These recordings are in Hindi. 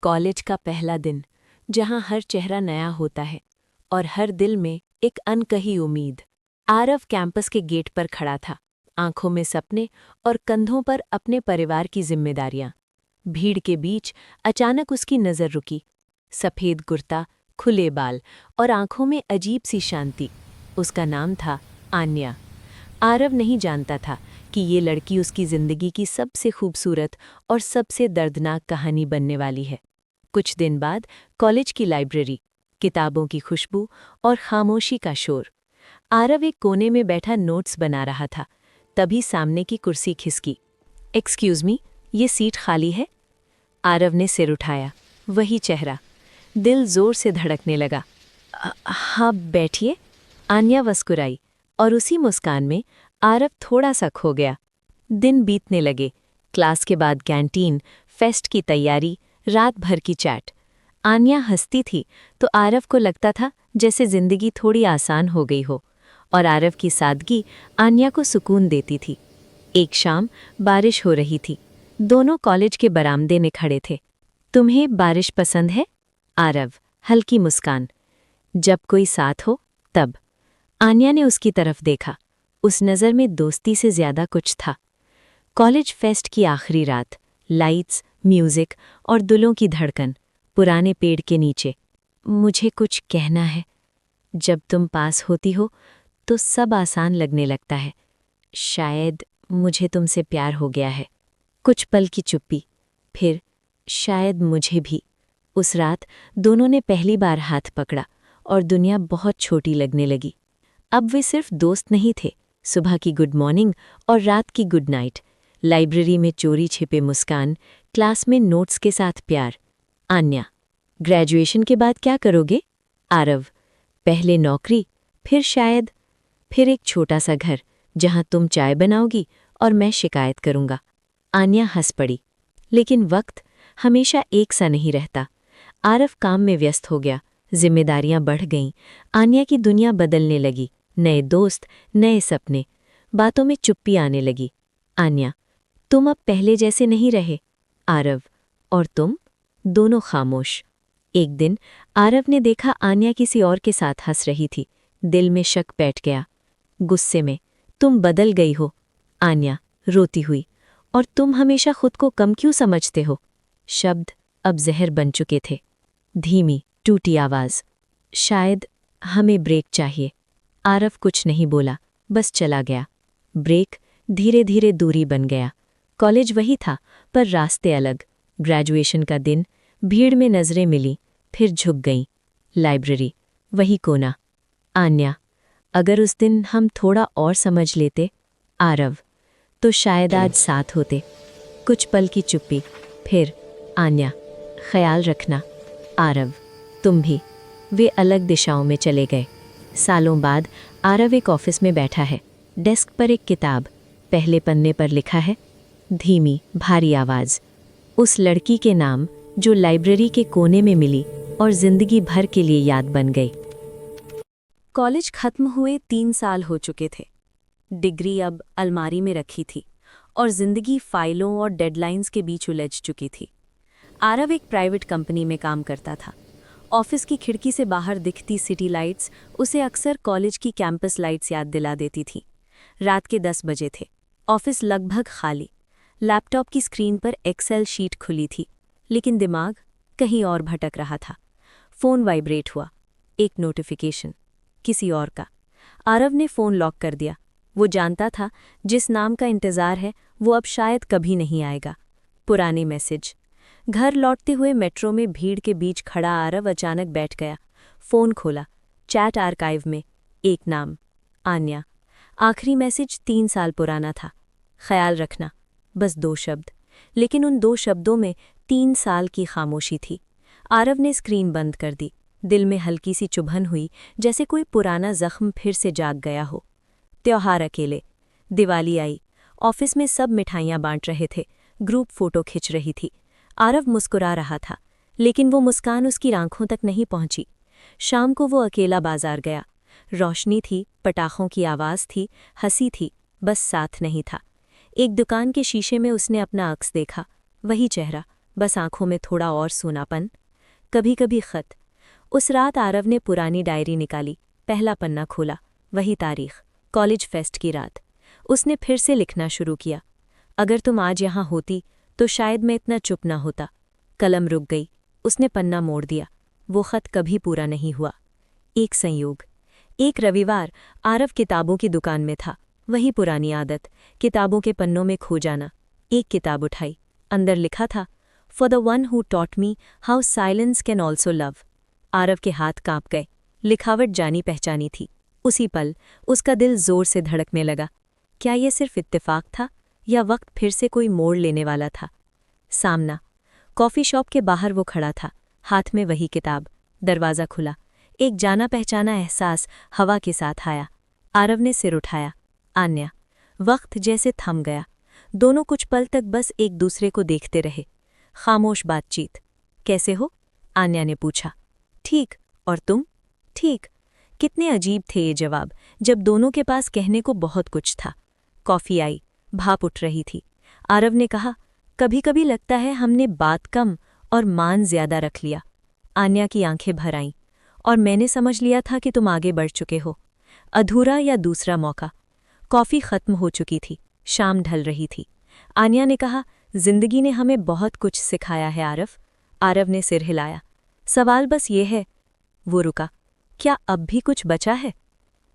कॉलेज का पहला दिन, जहां हर चेहरा नया होता है और हर दिल में एक अनकही उम्मीद। आरव कैंपस के गेट पर खड़ा था, आंखों में सपने और कंधों पर अपने परिवार की जिम्मेदारियां। भीड़ के बीच अचानक उसकी नज़र रुकी। सफ़ेद कुर्ता, खुले बाल और आंखों में अजीब सी शांति। उसका नाम था आन्या। आरव नहीं जानता था कि ये लड़की उसकी ज़िंदगी की सबसे खूबसूरत और सबसे दर्दनाक कहानी बनने वाली है। कुछ दिन बाद कॉलेज की लाइब्रेरी, किताबों की खुशबू और खामोशी का शोर। आरव एक कोने में बैठा नोट्स बना रहा था, तभी सामने की कुर्सी खिसकी। एक्सक्यूज़ मी, ये सीट खाली है? आरव ने सिर उठाया। वही चेहरा। दिल जोर से धड़कने लगा। हाँ, बैठिए, आन्या मुस्कुराई, और उसी मुस्कान में आरव थोड़ा सा खो गया। दिन बीतने लगे। क्लास के बाद कैंटीन, फेस्ट की तैयारी, रात भर की चैट। आन्या हंसती थी तो आरव को लगता था जैसे जिंदगी थोड़ी आसान हो गई हो, और आरव की सादगी आन्या को सुकून देती थी। एक शाम बारिश हो रही थी। दोनों कॉलेज के बरामदे में खड़े थे। तुम्हें बारिश पसंद है? आरव, हल्की मुस्कान। जब कोई साथ हो तब। आन्या ने उसकी तरफ देखा। उस नज़र में दोस्ती से ज्यादा कुछ था। कॉलेज फेस्ट की आखिरी रात, लाइट्स, म्यूजिक और दुलों की धड़कन। पुराने पेड़ के नीचे। मुझे कुछ कहना है। जब तुम पास होती हो तो सब आसान लगने लगता है। शायद मुझे तुमसे प्यार हो गया है। कुछ पल की चुप्पी, फिर शायद मुझे भी। उस रात दोनों ने पहली बार हाथ पकड़ा और दुनिया बहुत छोटी लगने लगी। अब वे सिर्फ दोस्त नहीं थे। सुबह की गुड मॉर्निंग और रात की गुड नाइट। लाइब्रेरी में चोरी छिपे मुस्कान, क्लास में नोट्स के साथ प्यार। आन्या, ग्रेजुएशन के बाद क्या करोगे? आरव, पहले नौकरी, फिर शायद, फिर एक छोटा सा घर जहां तुम चाय बनाओगी और मैं शिकायत करूंगा। आन्या हंस पड़ी। लेकिन वक्त हमेशा एक सा नहीं रहता। आरव काम में व्यस्त हो गया, जिम्मेदारियां बढ़ गईं। आन्या की दुनिया बदलने लगी। नए दोस्त, नए सपने। बातों में चुप्पी आने लगी। आन्या, तुम अब पहले जैसे नहीं रहे। आरव, और तुम? दोनों खामोश। एक दिन आरव ने देखा आन्या किसी और के साथ हंस रही थी। दिल में शक बैठ गया। गुस्से में, तुम बदल गई हो। आन्या रोती हुई, और तुम हमेशा खुद को कम क्यों समझते हो? शब्द अब जहर बन चुके थे। धीमी, टूटी आवाज़, शायद हमें ब्रेक चाहिए। आरव कुछ नहीं बोला, बस चला गया। ब्रेक धीरे धीरे दूरी बन गया। कॉलेज वही था, पर रास्ते अलग। ग्रेजुएशन का दिन, भीड़ में नज़रें मिली, फिर झुक गईं। लाइब्रेरी, वही कोना। आन्या, अगर उस दिन हम थोड़ा और समझ लेते, आरव, तो शायद आज साथ होते। कुछ पल की चुप्पी, फिर आन्या, ख्याल रखना। आरव, तुम भी। वे अलग दिशाओं में चले गए। सालों बाद आरव एक ऑफिस में बैठा है। डेस्क पर एक किताब, पहले पन्ने पर लिखा है, धीमी भारी आवाज़, उस लड़की के नाम जो लाइब्रेरी के कोने में मिली और जिंदगी भर के लिए याद बन गई। कॉलेज खत्म हुए 3 साल हो चुके थे। डिग्री अब अलमारी में रखी थी और जिंदगी फाइलों और डेडलाइंस के बीच उलझ चुकी थी। आरव एक प्राइवेट कंपनी में काम करता था। ऑफिस की खिड़की से बाहर दिखती सिटी लाइट्स उसे अक्सर कॉलेज की कैंपस लाइट्स याद दिला देती थी। रात के 10 बजे थे। ऑफिस लगभग खाली। लैपटॉप की स्क्रीन पर एक्सेल शीट खुली थी, लेकिन दिमाग कहीं और भटक रहा था। फ़ोन वाइब्रेट हुआ। एक नोटिफिकेशन, किसी और का। आरव ने फ़ोन लॉक कर दिया। वो जानता था जिस नाम का इंतज़ार है वो अब शायद कभी नहीं आएगा। पुराने मैसेज। घर लौटते हुए मेट्रो में भीड़ के बीच खड़ा आरव अचानक बैठ गया। फ़ोन खोला। चैट आर्काइव में एक नाम, आन्या। आखिरी मैसेज 3 साल पुराना था। ख्याल रखना। बस 2 शब्द, लेकिन उन 2 शब्दों में 3 साल की खामोशी थी। आरव ने स्क्रीन बंद कर दी। दिल में हल्की सी चुभन हुई, जैसे कोई पुराना जख्म फिर से जाग गया हो। त्योहार अकेले। दिवाली आई। ऑफिस में सब मिठाइयाँ बांट रहे थे। ग्रुप फोटो खिंच रही थी। आरव मुस्कुरा रहा था, लेकिन वो मुस्कान उसकी आंखों तक नहीं पहुंची। शाम को वो अकेला बाजार गया। रोशनी थी, पटाखों की आवाज़ थी, हंसी थी, बस साथ नहीं था। एक दुकान के शीशे में उसने अपना अक्स देखा। वही चेहरा, बस आंखों में थोड़ा और सूनापन, कभी कभी खत। उस रात आरव ने पुरानी डायरी निकाली, पहला पन्ना खोला, वही तारीख, कॉलेज फेस्ट की रात। उसने फिर से लिखना शुरू किया। अगर तुम आज यहाँ होती तो शायद मैं इतना चुप ना होता। कलम रुक गई, उसने पन्ना मोड़ दिया। वो खत कभी पूरा नहीं हुआ। एक संयोग, एक रविवार आरव किताबों की दुकान में था। वही पुरानी आदत, किताबों के पन्नों में खो जाना। एक किताब उठाई, अंदर लिखा था, for the one who taught me how silence can also love. Aarav के हाथ कांप गए। लिखावट जानी पहचानी थी। उसी पल उसका दिल जोर से धड़कने लगा। क्या ये सिर्फ इत्तेफाक था या वक्त फिर से कोई मोड़ लेने वाला था? सामना, कॉफ़ी शॉप के बाहर वो खड़ा था, हाथ में वही किताब। दरवाज़ा खुला, एक जाना पहचाना एहसास हवा के साथ आया। आरव ने सिर उठाया। आन्या। वक्त जैसे थम गया। दोनों कुछ पल तक बस एक दूसरे को देखते रहे। खामोश बातचीत। कैसे हो? आन्या ने पूछा। ठीक, और तुम? ठीक। कितने अजीब थे ये जवाब, जब दोनों के पास कहने को बहुत कुछ था। कॉफ़ी आई, भाप उठ रही थी। आरव ने कहा, कभी कभी लगता है हमने बात कम और मान ज्यादा रख लिया। आन्या की आंखें भर आईं। और मैंने समझ लिया था कि तुम आगे बढ़ चुके हो। अधूरा या दूसरा मौका। कॉफ़ी खत्म हो चुकी थी, शाम ढल रही थी। आन्या ने कहा, जिंदगी ने हमें बहुत कुछ सिखाया है आरव। आरव ने सिर हिलाया। सवाल बस ये है। वो रुका। क्या अब भी कुछ बचा है?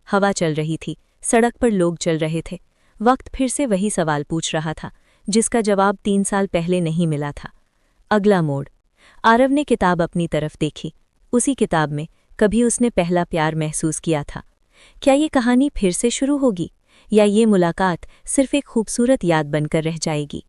हवा चल रही थी, सड़क पर लोग चल रहे थे। वक्त फिर से वही सवाल पूछ रहा था, जिसका जवाब 3 साल पहले नहीं मिला था। अगला मोड़। आरव ने किताब अपनी तरफ देखी। उसी किताब में कभी उसने पहला प्यार महसूस किया था। क्या ये कहानी फिर से शुरू होगी, या ये मुलाकात सिर्फ एक खूबसूरत याद बनकर रह जाएगी?